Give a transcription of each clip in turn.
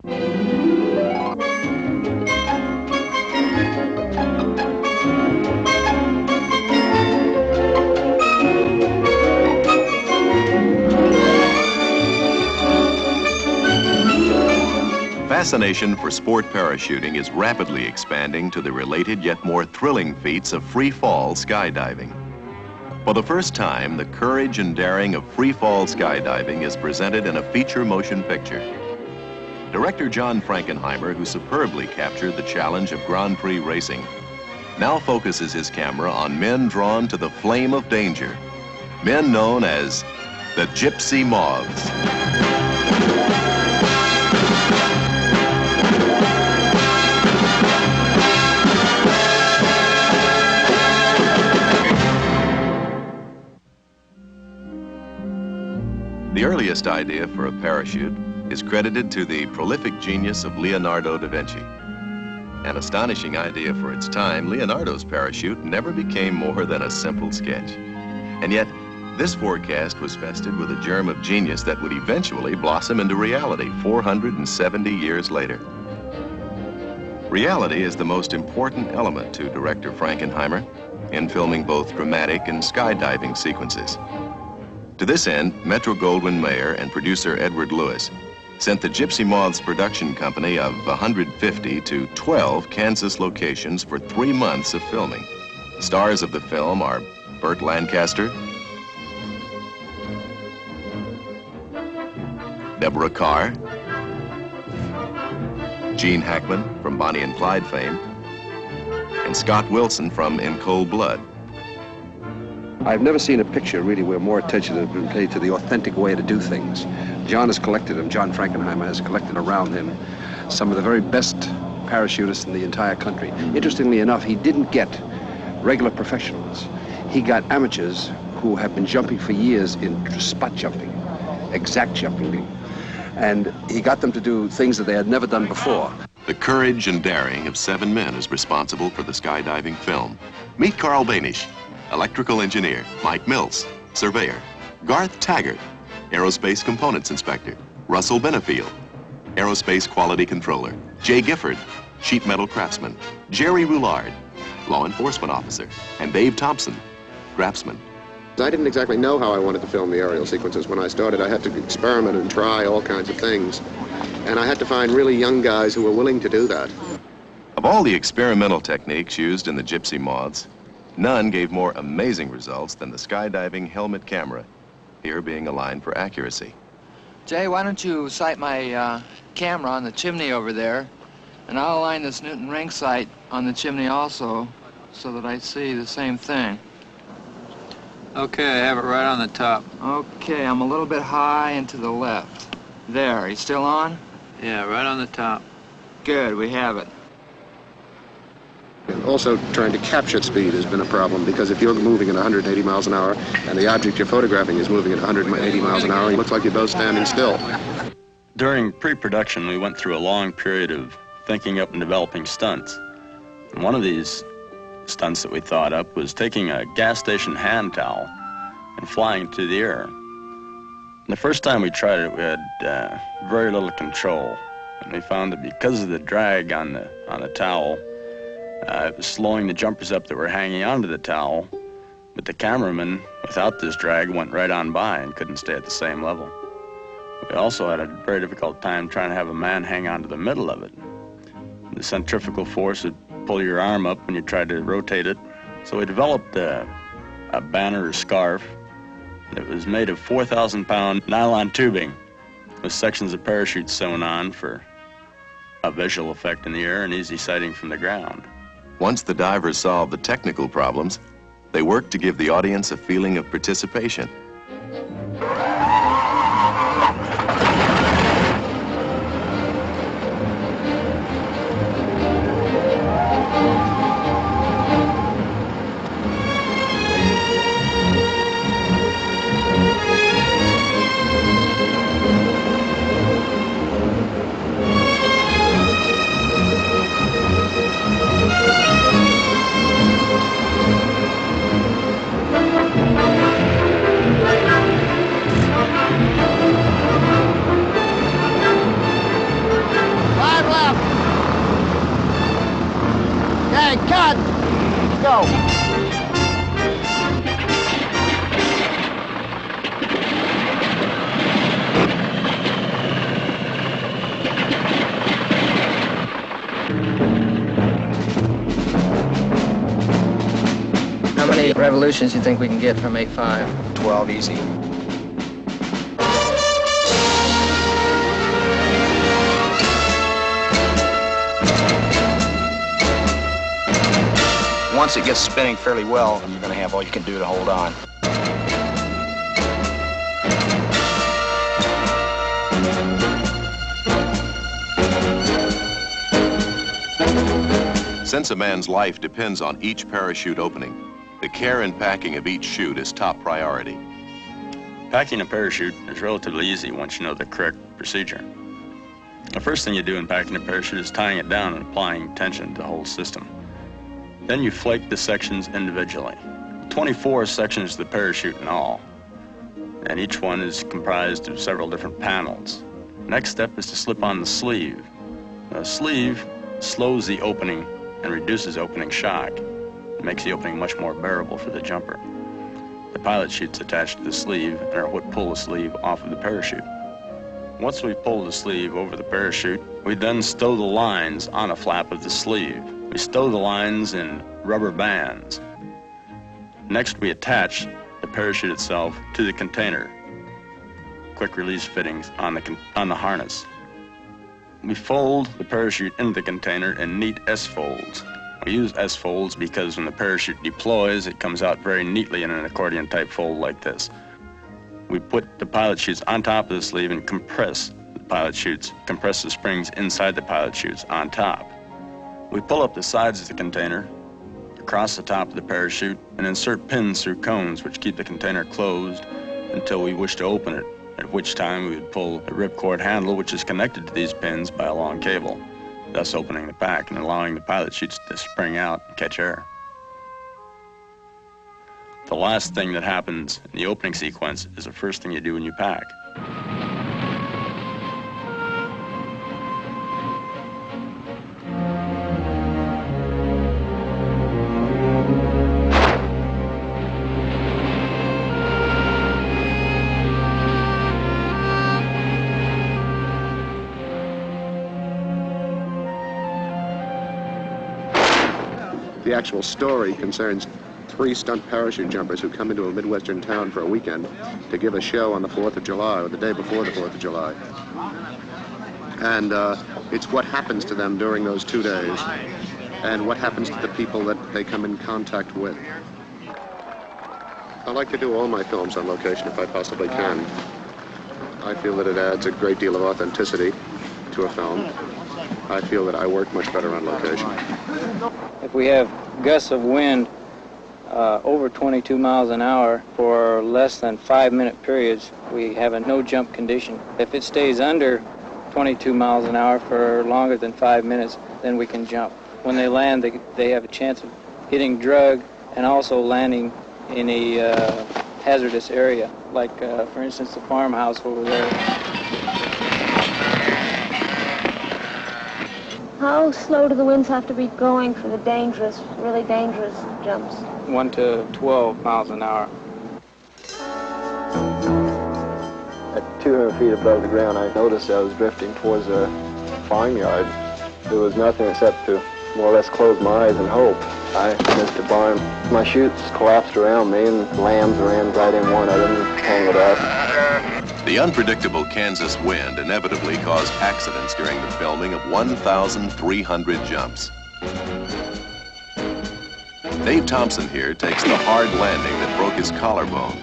Fascination for sport parachuting is rapidly expanding to the related yet more thrilling feats of free-fall skydiving. For the first time, the courage and daring of free-fall skydiving is presented in a feature motion picture. Director John Frankenheimer, who superbly captured the challenge of Grand Prix racing, now focuses his camera on men drawn to the flame of danger, men known as the Gypsy Moths. The earliest idea for a parachute is credited to the prolific genius of Leonardo da Vinci. An astonishing idea for its time, Leonardo's parachute never became more than a simple sketch. And yet, this forecast was vested with a germ of genius that would eventually blossom into reality 470 years later. Reality is the most important element to director Frankenheimer in filming both dramatic and skydiving sequences. To this end, Metro-Goldwyn-Mayer and producer Edward Lewis sent the Gypsy Moths production company of 150 to 12 Kansas locations for 3 months of filming. Stars of the film are Burt Lancaster, Deborah Carr, Gene Hackman from Bonnie and Clyde fame, and Scott Wilson from In Cold Blood. I've never seen a picture really where more attention has been paid to the authentic way to do things. John has collected them, John Frankenheimer has collected around him some of the very best parachutists in the entire country. Interestingly enough, he didn't get regular professionals. He got amateurs who have been jumping for years in spot jumping, exact jumping. And he got them to do things that they had never done before. The courage and daring of 7 men is responsible for the skydiving film. Meet Carl Banish, electrical engineer; Mike Mills, surveyor; Garth Taggart, aerospace components inspector; Russell Benefield, aerospace quality controller; Jay Gifford, sheet metal craftsman; Jerry Roulard, law enforcement officer; and Dave Thompson, draftsman. I didn't exactly know how I wanted to film the aerial sequences when I started. I had to experiment and try all kinds of things. And I had to find really young guys who were willing to do that. Of all the experimental techniques used in the Gypsy Moths, none gave more amazing results than the skydiving helmet camera, here being aligned for accuracy. Jay, why don't you sight my camera on the chimney over there, and I'll align this Newton ring sight on the chimney also, so that I see the same thing. Okay, I have it right on the top. Okay, I'm a little bit high and to the left. There, are you still on? Yeah, right on the top. Good, we have it. And also, trying to capture speed has been a problem, because if you're moving at 180 miles an hour and the object you're photographing is moving at 180 miles an hour, it looks like you're both standing still. During pre-production, we went through a long period of thinking up and developing stunts. And one of these stunts that we thought up was taking a gas station hand towel and flying it through the air. The first time we tried it, we had very little control, and we found that because of the drag on the towel, it was slowing the jumpers up that were hanging onto the towel, but the cameraman, without this drag, went right on by and couldn't stay at the same level. We also had a very difficult time trying to have a man hang on to the middle of it. The centrifugal force would pull your arm up when you tried to rotate it. So we developed a banner or scarf that was made of 4,000-pound nylon tubing with sections of parachute sewn on for a visual effect in the air and easy sighting from the ground. Once the divers solved the technical problems, they worked to give the audience a feeling of participation. many revolutions do you think we can get from 8.5? 12 easy. Once it gets spinning fairly well, you're going to have all you can do to hold on. Since a man's life depends on each parachute opening, the care and packing of each chute is top priority. Packing a parachute is relatively easy once you know the correct procedure. The first thing you do in packing a parachute is tying it down and applying tension to the whole system. Then you flake the sections individually. 24 sections of the parachute in all, and each one is comprised of several different panels. Next step is to slip on the sleeve. The sleeve slows the opening and reduces opening shock. It makes the opening much more bearable for the jumper. The pilot chutes attached to the sleeve and are what pull the sleeve off of the parachute. Once we pull the sleeve over the parachute, we then stow the lines on a flap of the sleeve. We stow the lines in rubber bands. Next, we attach the parachute itself to the container. Quick release fittings on the harness. We fold the parachute into the container in neat S-folds. We use S-folds because when the parachute deploys, it comes out very neatly in an accordion-type fold like this. We put the pilot chutes on top of the sleeve and compress the pilot chutes, compress the springs inside the pilot chutes on top. We pull up the sides of the container, across the top of the parachute, and insert pins through cones which keep the container closed until we wish to open it, at which time we would pull the ripcord handle which is connected to these pins by a long cable, thus opening the pack and allowing the pilot chutes to spring out and catch air. The last thing that happens in the opening sequence is the first thing you do when you pack. The actual story concerns 3 stunt parachute jumpers who come into a Midwestern town for a weekend to give a show on the 4th of July, or the day before the 4th of July. And it's what happens to them during those 2 days, and what happens to the people that they come in contact with. I like to do all my films on location if I possibly can. I feel that it adds a great deal of authenticity to a film. I feel that I work much better on location. If we have gusts of wind over 22 miles an hour for less than 5-minute periods, we have a no-jump condition. If it stays under 22 miles an hour for longer than 5 minutes, then we can jump. When they land, they have a chance of hitting drug and also landing in a hazardous area, like, for instance, the farmhouse over there. How slow do the winds have to be going for the dangerous, really dangerous jumps? 1 to 12 miles an hour. At 200 feet above the ground, I noticed I was drifting towards a farmyard. There was nothing except to more or less close my eyes and hope. I missed a barn. My chutes collapsed around me and lambs ran right in one of them, tangled up. The unpredictable Kansas wind inevitably caused accidents during the filming of 1,300 jumps. Dave Thompson here takes the hard landing that broke his collarbone.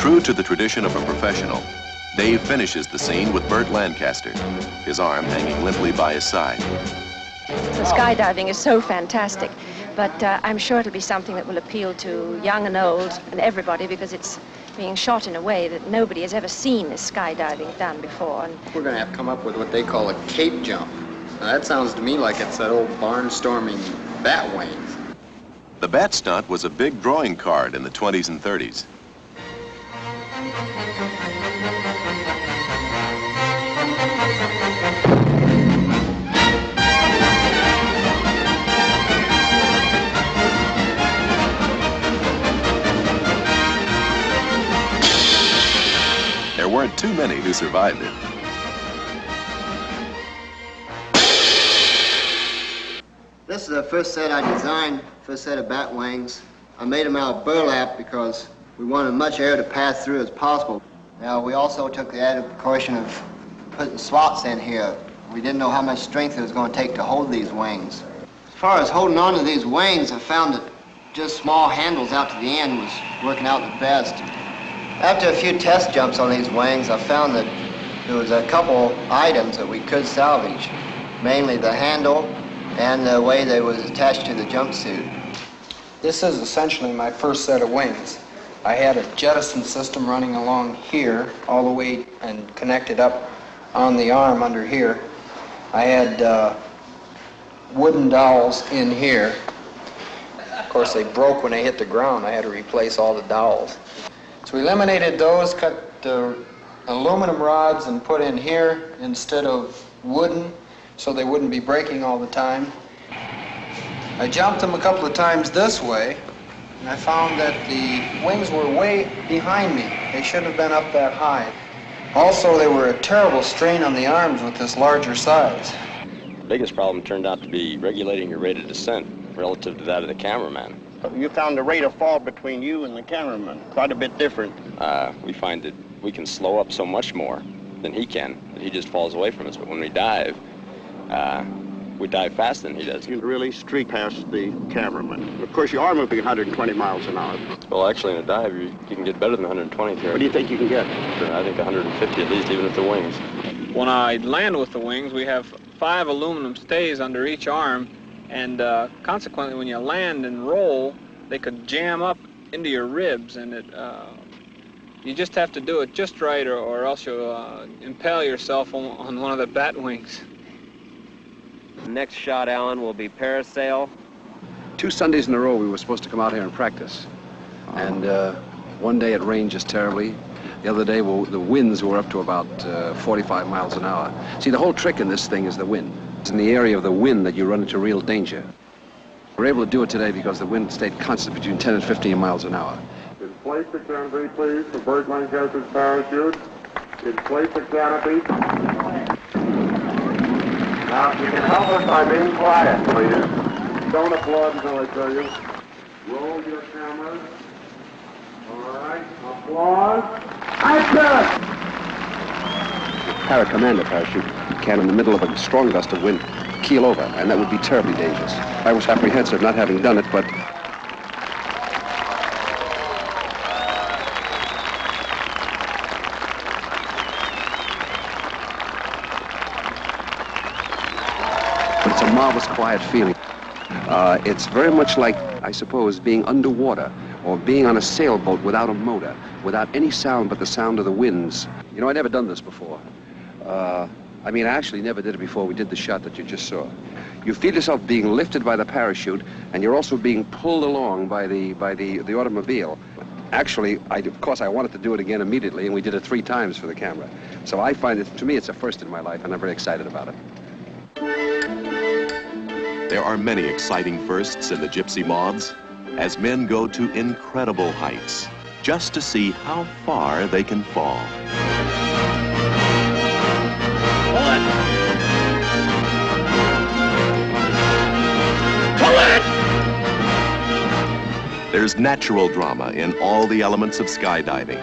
True to the tradition of a professional, Dave finishes the scene with Burt Lancaster, his arm hanging limply by his side. The skydiving is so fantastic, but I'm sure it'll be something that will appeal to young and old and everybody, because it's being shot in a way that nobody has ever seen this skydiving done before. And We're going to have to come up with what they call a cape jump. Now, that sounds to me like it's that old barnstorming bat wing. The bat stunt was a big drawing card in the 20s and 30s. There weren't too many who survived it. This is the first set I designed, first set of bat wings. I made them out of burlap because we wanted as much air to pass through as possible. Now, we also took the added precaution of putting slots in here. We didn't know how much strength it was going to take to hold these wings. As far as holding on to these wings, I found that just small handles out to the end was working out the best. After a few test jumps on these wings, I found that there was a couple items that we could salvage, mainly the handle and the way they was attached to the jumpsuit. This is essentially my first set of wings. I had a jettison system running along here all the way and connected up on the arm under here. I had wooden dowels in here. Of course, they broke when they hit the ground. I had to replace all the dowels. So we eliminated those, cut the aluminum rods and put in here instead of wooden so they wouldn't be breaking all the time. I jumped them a couple of times this way, and I found that the wings were way behind me. They shouldn't have been up that high. Also, they were a terrible strain on the arms with this larger size. The biggest problem turned out to be regulating your rate of descent relative to that of the cameraman. You found the rate of fall between you and the cameraman quite a bit different. We find that we can slow up so much more than he can, that he just falls away from us. But when we dive faster than he does. You really streak past the cameraman. Of course, you are moving 120 miles an hour. Well, actually, in a dive, you can get better than 120 here. What do you think you can get? I think 150 at least, even with the wings. When I land with the wings, we have 5 aluminum stays under each arm, and consequently, when you land and roll, they could jam up into your ribs, and you just have to do it just right, or else you'll impale yourself on one of the bat wings. Next shot, Alan, will be parasail. 2 Sundays in a row we were supposed to come out here and practice. And one day it rained just terribly. The other day the winds were up to about 45 miles an hour. See, the whole trick in this thing is the wind. It's in the area of the wind that you run into real danger. We're able to do it today because the wind stayed constant between 10 and 15 miles an hour. Inflate the canopy, please. The birdling has his parachute. Inflate the canopy. Now, you can help us by being quiet, please. Don't applaud until I tell you. Roll your cameras. All right. Applause. Action! Para-commander parachute can, in the middle of a strong gust of wind, keel over, and that would be terribly dangerous. I was apprehensive not having done it, but it's a marvelous quiet feeling. It's very much like, I suppose, being underwater or being on a sailboat without a motor, without any sound but the sound of the winds. You know, I'd never done this before. I mean, I actually never did it before we did the shot that you just saw. You feel yourself being lifted by the parachute, and you're also being pulled along by the automobile. Actually, of course, I wanted to do it again immediately, and we did it 3 times for the camera. So I find it, to me, it's a first in my life, and I'm very excited about it. There are many exciting firsts in the Gypsy Moths as men go to incredible heights just to see how far they can fall. Pull it! Pull it! There's natural drama in all the elements of skydiving.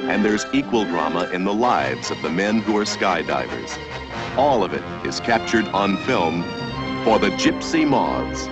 And there's equal drama in the lives of the men who are skydivers. All of it is captured on film for the Gypsy Moths.